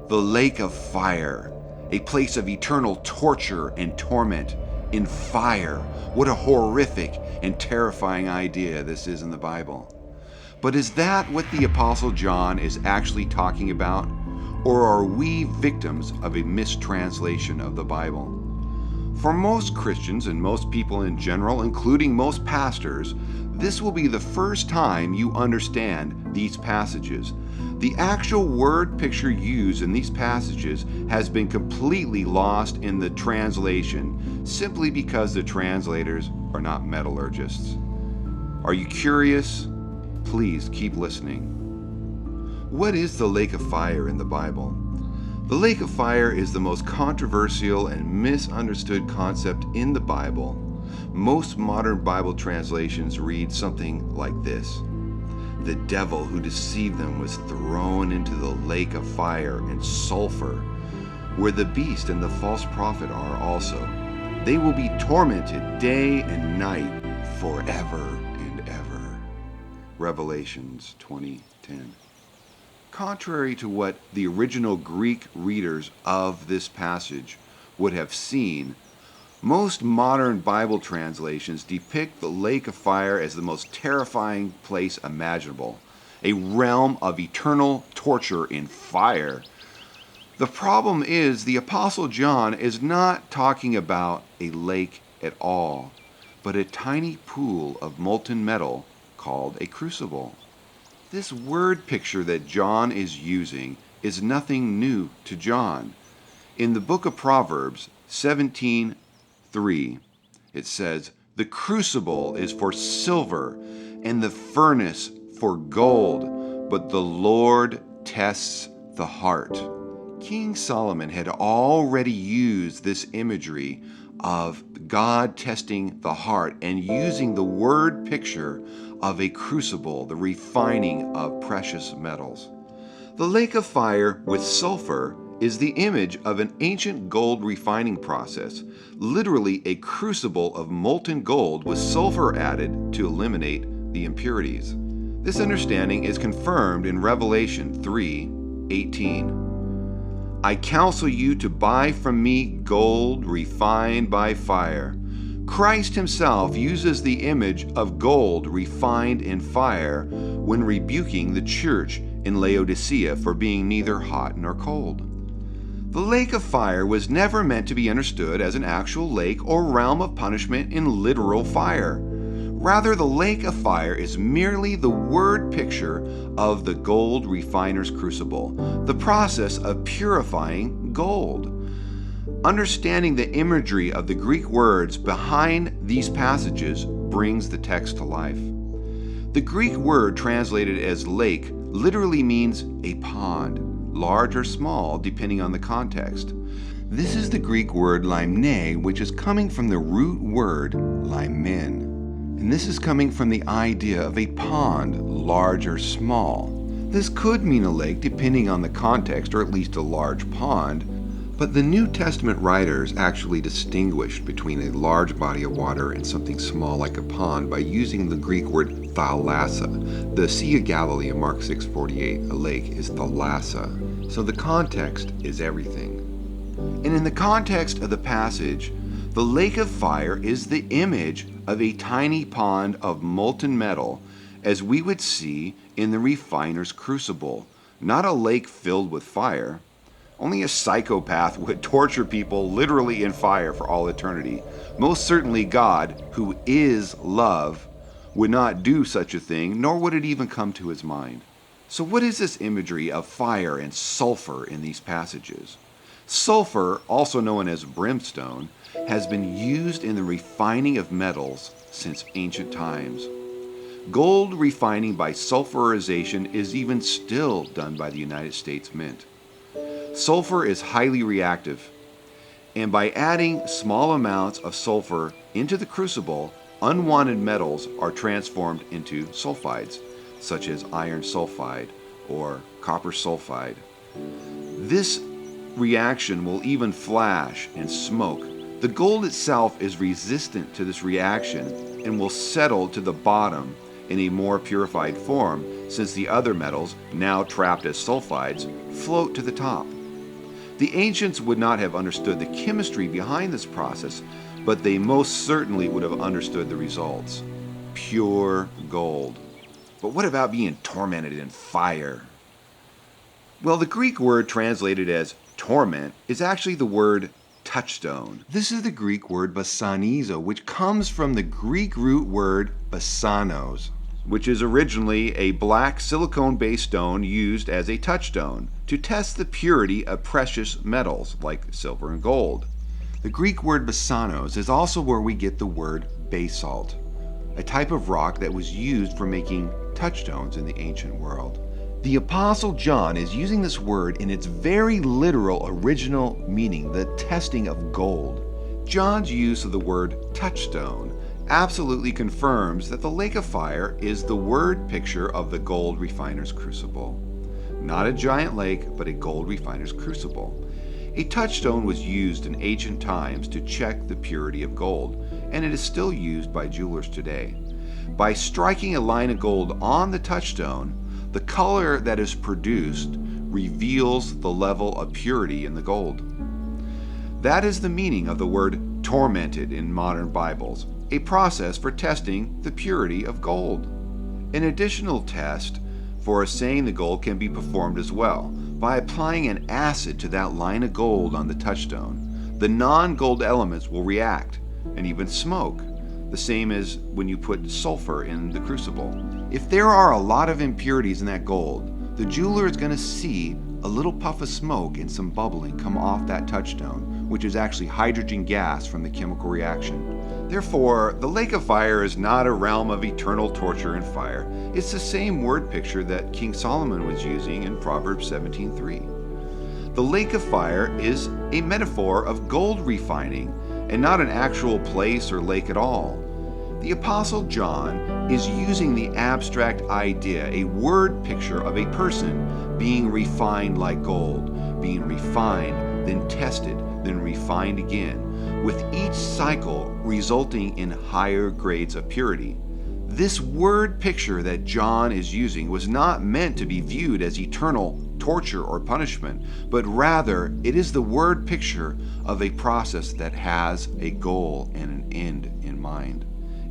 The lake of fire, a place of eternal torture and torment in fire. What a horrific and terrifying idea this is in the Bible. But is that what the Apostle John is actually talking about? Or are we victims of a mistranslation of the Bible? For most Christians and most people in general, including most pastors, this will be the first time you understand these passages. The actual word picture used in these passages has been completely lost in the translation simply because the translators are not metallurgists. Are you curious? Please keep listening. What is the lake of fire in the Bible? The lake of fire is the most controversial and misunderstood concept in the Bible. Most modern Bible translations read something like this: the devil who deceived them was thrown into the lake of fire and sulfur, where the beast and the false prophet are also. They will be tormented day and night forever and ever. Revelations 20:10. Contrary to what the original Greek readers of this passage would have seen, most modern Bible translations depict the lake of fire as the most terrifying place imaginable, a realm of eternal torture in fire. The problem is the Apostle John is not talking about a lake at all, but a tiny pool of molten metal called a crucible. This word picture that John is using is nothing new to John. In the book of Proverbs 17:3, it says, "The crucible is for silver and the furnace for gold, but the Lord tests the heart." King Solomon had already used this imagery of God testing the heart and using the word picture of a crucible, the refining of precious metals. The lake of fire with sulfur is the image of an ancient gold refining process, literally a crucible of molten gold with sulfur added to eliminate the impurities. This understanding is confirmed in Revelation 3:18. "I counsel you to buy from me gold refined by fire." Christ himself uses the image of gold refined in fire when rebuking the church in Laodicea for being neither hot nor cold. The lake of fire was never meant to be understood as an actual lake or realm of punishment in literal fire. Rather, the lake of fire is merely the word picture of the gold refiner's crucible, the process of purifying gold. Understanding the imagery of the Greek words behind these passages brings the text to life. The Greek word translated as lake literally means a pond, large or small depending on the context. This is the Greek word limné, which is coming from the root word limen. And this is coming from the idea of a pond, large or small. This could mean a lake depending on the context, or at least a large pond. But the New Testament writers actually distinguished between a large body of water and something small like a pond by using the Greek word thalassa. The Sea of Galilee in Mark 6:48, a lake, is thalassa. So the context is everything. And in the context of the passage, the lake of fire is the image of a tiny pond of molten metal, as we would see in the refiner's crucible, not a lake filled with fire. Only a psychopath would torture people literally in fire for all eternity. Most certainly God, who is love, would not do such a thing, nor would it even come to his mind. So what is this imagery of fire and sulfur in these passages? Sulfur, also known as brimstone, has been used in the refining of metals since ancient times. Gold refining by sulfurization is even still done by the United States Mint. Sulfur is highly reactive, and by adding small amounts of sulfur into the crucible, unwanted metals are transformed into sulfides, such as iron sulfide or copper sulfide. This reaction will even flash and smoke. The gold itself is resistant to this reaction and will settle to the bottom in a more purified form, since the other metals, now trapped as sulfides, float to the top. The ancients would not have understood the chemistry behind this process, but they most certainly would have understood the results. Pure gold. But what about being tormented in fire? Well, the Greek word translated as torment is actually the word touchstone. This is the Greek word basanizo, which comes from the Greek root word basanos, which is originally a black silicone-based stone used as a touchstone to test the purity of precious metals like silver and gold. The Greek word basanos is also where we get the word basalt, a type of rock that was used for making touchstones in the ancient world. The Apostle John is using this word in its very literal original meaning, the testing of gold. John's use of the word touchstone absolutely confirms that the lake of fire is the word picture of the gold refiner's crucible. Not a giant lake, but a gold refiner's crucible. A touchstone was used in ancient times to check the purity of gold, and it is still used by jewelers today. By striking a line of gold on the touchstone, the color that is produced reveals the level of purity in the gold. That is the meaning of the word tormented in modern Bibles, a process for testing the purity of gold. An additional test for assaying the gold can be performed as well by applying an acid to that line of gold on the touchstone. The non-gold elements will react and even smoke, the same as when you put sulfur in the crucible. If there are a lot of impurities in that gold, the jeweler is going to see a little puff of smoke and some bubbling come off that touchstone, which is actually hydrogen gas from the chemical reaction. Therefore, the lake of fire is not a realm of eternal torture and fire. It's the same word picture that King Solomon was using in Proverbs 17:3. The lake of fire is a metaphor of gold refining and not an actual place or lake at all. The Apostle John is using the abstract idea, a word picture of a person being refined like gold, being refined, then tested, then refined again, with each cycle resulting in higher grades of purity. This word picture that John is using was not meant to be viewed as eternal torture or punishment, but rather it is the word picture of a process that has a goal and an end in mind.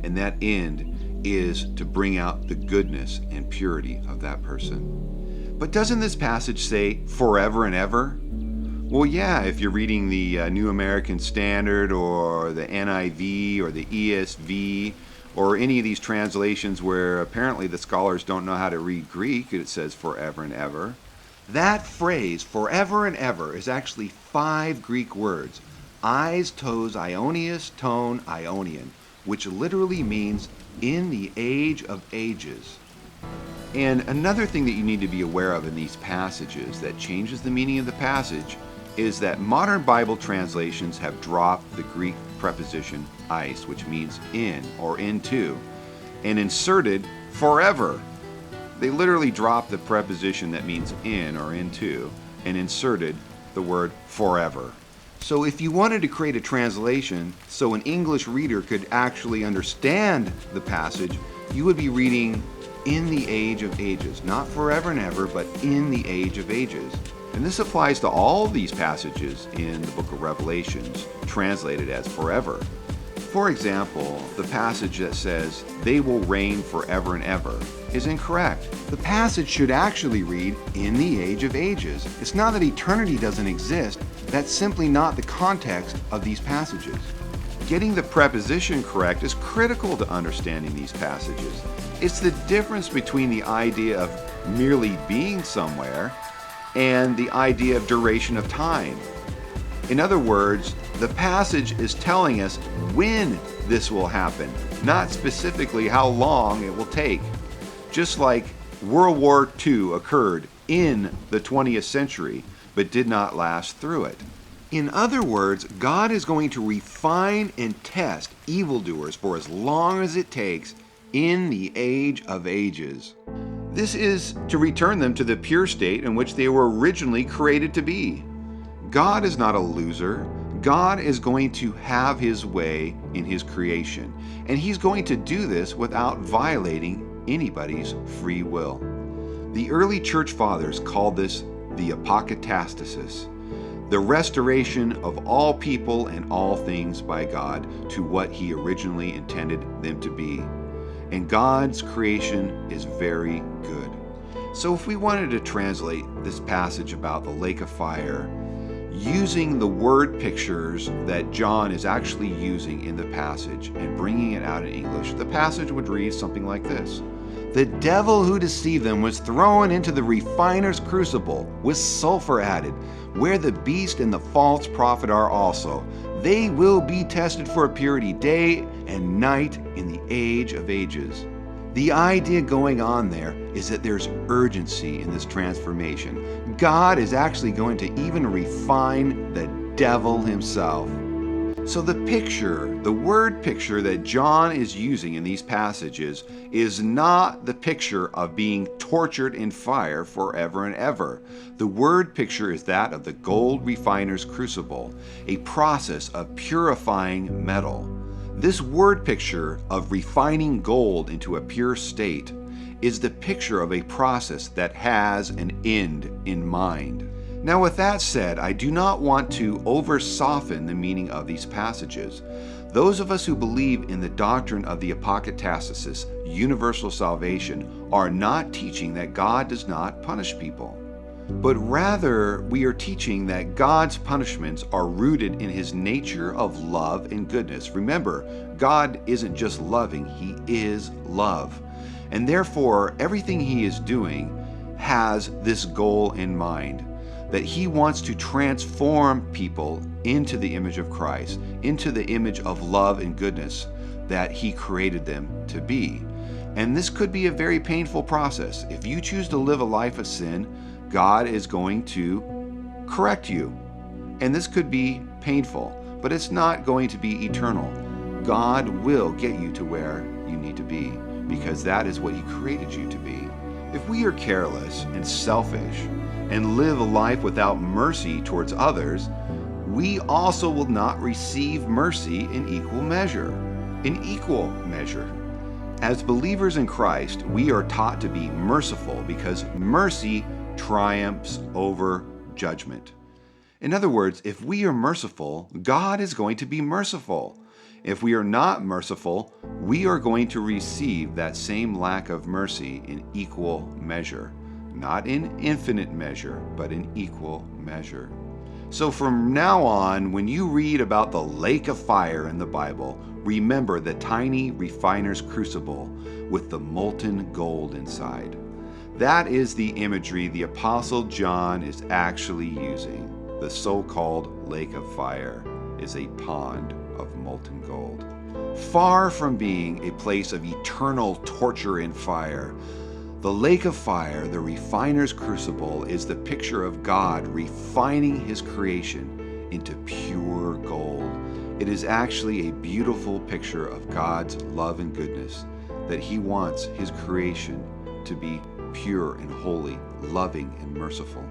And that end is to bring out the goodness and purity of that person. But doesn't this passage say forever and ever? Well, yeah, if you're reading the New American Standard or the NIV or the ESV or any of these translations where apparently the scholars don't know how to read Greek, it says forever and ever. That phrase, forever and ever, is actually 5 Greek words, eis, tos, ionius, ton, ionian, which literally means in the age of ages. And another thing that you need to be aware of in these passages that changes the meaning of the passage is that modern Bible translations have dropped the Greek preposition eis, which means in or into, and inserted forever. They literally dropped the preposition that means in or into and inserted the word forever. So if you wanted to create a translation so an English reader could actually understand the passage, you would be reading in the age of ages, not forever and ever, but in the age of ages. And this applies to all these passages in the book of Revelations, translated as forever. For example, the passage that says, they will reign forever and ever, is incorrect. The passage should actually read, in the age of ages. It's not that eternity doesn't exist, that's simply not the context of these passages. Getting the preposition correct is critical to understanding these passages. It's the difference between the idea of merely being somewhere and the idea of duration of time. In other words, the passage is telling us when this will happen, not specifically how long it will take. Just like World War II occurred in the 20th century, but did not last through it. In other words, God is going to refine and test evildoers for as long as it takes in the age of ages. This is to return them to the pure state in which they were originally created to be. God is not a loser. God is going to have his way in his creation, and he's going to do this without violating anybody's free will. The early church fathers called this the apokatastasis. the restoration of all people and all things by God to what He originally intended them to be. And God's creation is very good. So if we wanted to translate this passage about the lake of fire, using the word pictures that John is actually using in the passage and bringing it out in English, the passage would read something like this. The devil who deceived them was thrown into the refiner's crucible with sulfur added, where the beast and the false prophet are also. They will be tested for purity day and night in the age of ages. The idea going on there is that there's urgency in this transformation. God is actually going to even refine the devil himself. So the picture, the word picture that John is using in these passages is not the picture of being tortured in fire forever and ever. The word picture is that of the gold refiner's crucible, a process of purifying metal. This word picture of refining gold into a pure state is the picture of a process that has an end in mind. Now, with that said, I do not want to over-soften the meaning of these passages. Those of us who believe in the doctrine of the apokatastasis, universal salvation, are not teaching that God does not punish people. But rather, we are teaching that God's punishments are rooted in His nature of love and goodness. Remember, God isn't just loving, He is love. And therefore, everything He is doing has this goal in mind, that He wants to transform people into the image of Christ, into the image of love and goodness that He created them to be. And this could be a very painful process. If you choose to live a life of sin, God is going to correct you. And this could be painful, but it's not going to be eternal. God will get you to where you need to be, because that is what He created you to be. If we are careless and selfish and live a life without mercy towards others, we also will not receive mercy in equal measure. In equal measure. As believers in Christ, we are taught to be merciful because mercy triumphs over judgment. In other words, if we are merciful, God is going to be merciful. If we are not merciful, we are going to receive that same lack of mercy in equal measure. Not in infinite measure, but in equal measure. So from now on, when you read about the lake of fire in the Bible, remember the tiny refiner's crucible with the molten gold inside. That is the imagery the Apostle John is actually using. The so-called lake of fire is a pond of molten gold. Far from being a place of eternal torture and fire, the lake of fire, the refiner's crucible, is the picture of God refining His creation into pure gold. It is actually a beautiful picture of God's love and goodness, that He wants His creation to be pure and holy, loving and merciful.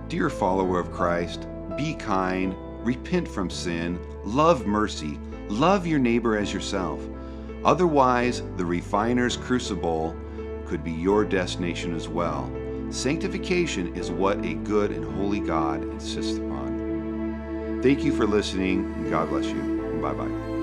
Dear follower of Christ, be kind, repent from sin, love mercy, love your neighbor as yourself. Otherwise, the refiner's crucible could be your destination as well. Sanctification is what a good and holy God insists upon. Thank you for listening, and God bless you. Bye-bye.